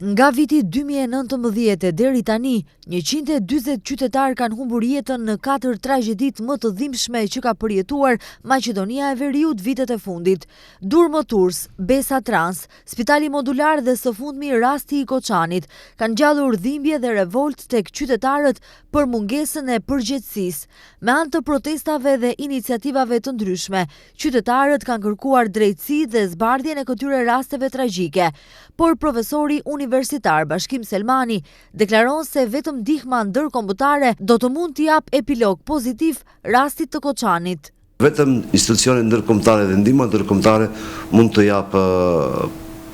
Nga viti 2019 deri tani, 140 qytetarë kanë humbur jetën në 4 tragjedit më të dhimbshme që ka përjetuar Maqedonia e Veriut vitet e fundit. Durmë Turs, Besa Trans, Spitali Modular dhe së fundmi rasti i Koçanit kanë gjallur dhimbje dhe revolt tek qytetarët për mungesën e përgjegjësisë. Me anë të protestave dhe iniciativave të ndryshme, qytetarët kanë kërkuar drejtësi dhe zbardhjen e këtyre rasteve tragjike. Por profesori universitar Bashkim Selmani deklaron se vetëm ndihma ndërkombëtare do të mund t'i jap epilog pozitiv rastit të Koçanit. Vetëm institucionet ndërkombëtare dhe ndihma ndërkombëtare mund të jap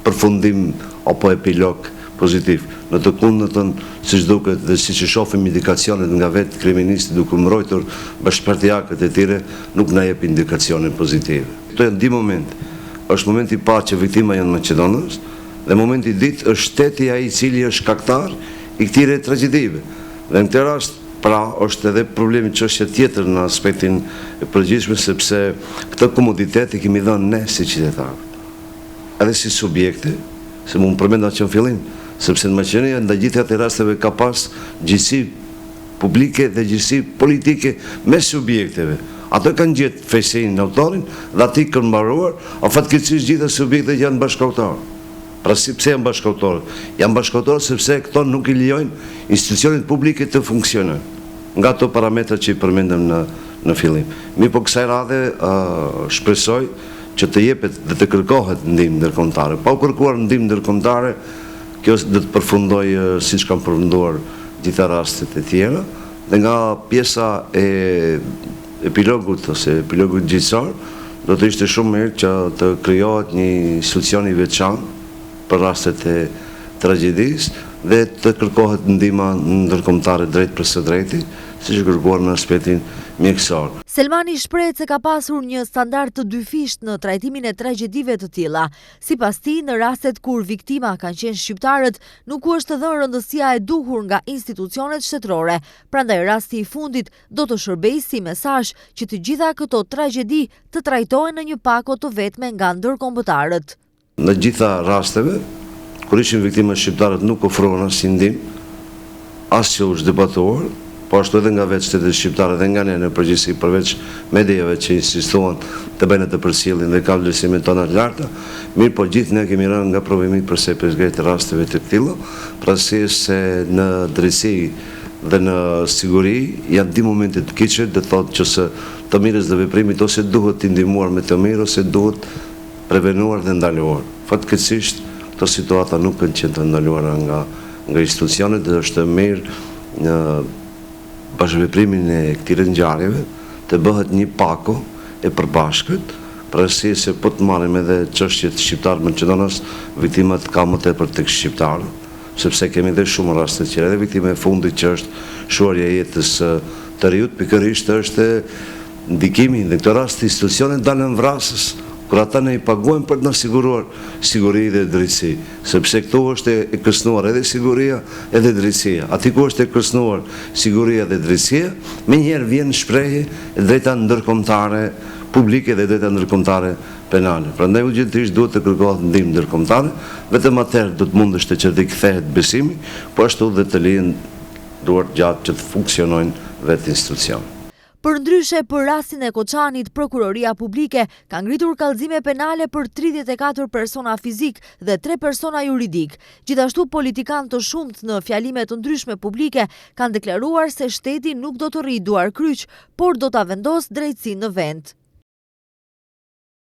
përfundim apo epilog pozitiv. Në të kundërtën, siç duket dhe siç e shohim indikacionet nga vetë kryeministi duke mbrojtur bashkëpartiakët e tyre, nuk na jep indikacione pozitive. Këto janë dy momente. Është momenti i parë që viktima janë maqedonës, dhe momenti i dytë është shteti ai i cili është shkaktar i këtyre tragjedive. Dhe në këtë rast, pra, është edhe problemi çështje tjetër në aspektin e përgjithshëm, sepse këtë komoditet i kemi dhënë ne si qytetarë, edhe si subjekte, se mund përmenda që në fillim, sepse në Maqedonia ndaj gjithë atyre rasteve ka pas gjithësi publike dhe gjithësi politike me subjekteve. Ato kanë gjetë fejsein në autorin dhe ati kanë mbaruar, a fatkeqësisht gjithë subjektet janë bashkëautorë. Pra si pse janë bashkëautorë? Janë bashkëautorë sepse këto nuk i lejojnë institucionet publike të funksionojnë nga ato parametrat që i përmendëm në fillim. Mi po kësaj radhe shpresoj që të jepet dhe të kërkohet ndihmë ndërkombëtare. Pa u kërkuar ndihmë ndërkombëtare, kjo do të përfundoj siç kanë përfunduar gjitha rastet e tjera, dhe nga pjesa e epilogut ose epilogut gjithësor, do të ishte shumë mirë që të krijohet një institucion i veçantë për rastet e tragjedisë dhe të kërkohet ndihma ndërkombëtare drejt për së drejti, siç e kërkuar në aspektin mjekësor. Selmani shpreh se ka pasur një standard të dyfisht në trajtimin e tragjedive të tilla. Sipas tij, në rastet kur viktima kanë qenë shqiptarët, nuk u është dhënë rëndësia e duhur nga institucionet shtetërore. Prandaj rasti i fundit do të shërbejë si mesazh që të gjitha këto tragjedi të trajtohen në një pako të vetme nga ndërkombëtarët. Në gjitha rasteve, kur ishin viktima shqiptarët nuk ofrohen asnjë ndihmë, as që u debatuar, po ashtu edhe nga vetë shtetet shqiptare dhe nga ne në përgjithësi, përveç mediave që insistuan të bëjnë të përcjellin dhe ka vlerësimet tona të larta, mirë po gjithë ne kemi rënë nga provimi përse përshkret rasteve të tilla, prasi se në drejtësi dhe në siguri janë dy momente të këqija, do thotë që se të mirës dhe veprimit ose duhet të ndihmuar me të mirë ose duhet prevenuar dhe ndaluar. Fatkeqësisht, këto situata nuk kanë qenë të ndaluara nga institucionet dhe është mirë në bashkëveprimin e këtyre ngjarjeve të bëhet një pako e përbashkët, përsi se po të marrim edhe çështjet shqiptar Maqedonas, viktimat ka më tepër tek shqiptarët, sepse kemi dhe shumë raste të tjera, edhe viktima e fundit që është shuarja e jetës të riut, pikërisht është ndikimi në këtë rast institucionet dalën vrasës, kur ata ne i paguajnë për të na siguruar siguri dhe drejtësi, sepse këtu është e kërcënuar edhe siguria edhe drejtësia. Aty ku është e kërcënuar siguria dhe drejtësia, menjëherë vjen shprehje e drejta ndërkombëtare publike dhe drejta ndërkombëtare penale. Prandaj urgjentisht duhet të kërkohet ndihmë ndërkombëtare, vetëm atëherë do të mundësh që të kthehet besimi, po ashtu dhe të lihen duart gjatë që të funksionojnë vetë institucionet. Përndryshe për rastin e Koçanit, prokuroria publike ka ngritur kallëzime penale për 34 persona fizik dhe 3 persona juridik. Gjithashtu politikanë të shumt në fjalime të ndryshme publike kanë deklaruar se shteti nuk do të rrijë duar kryq, por do ta vendos drejtësinë në vend.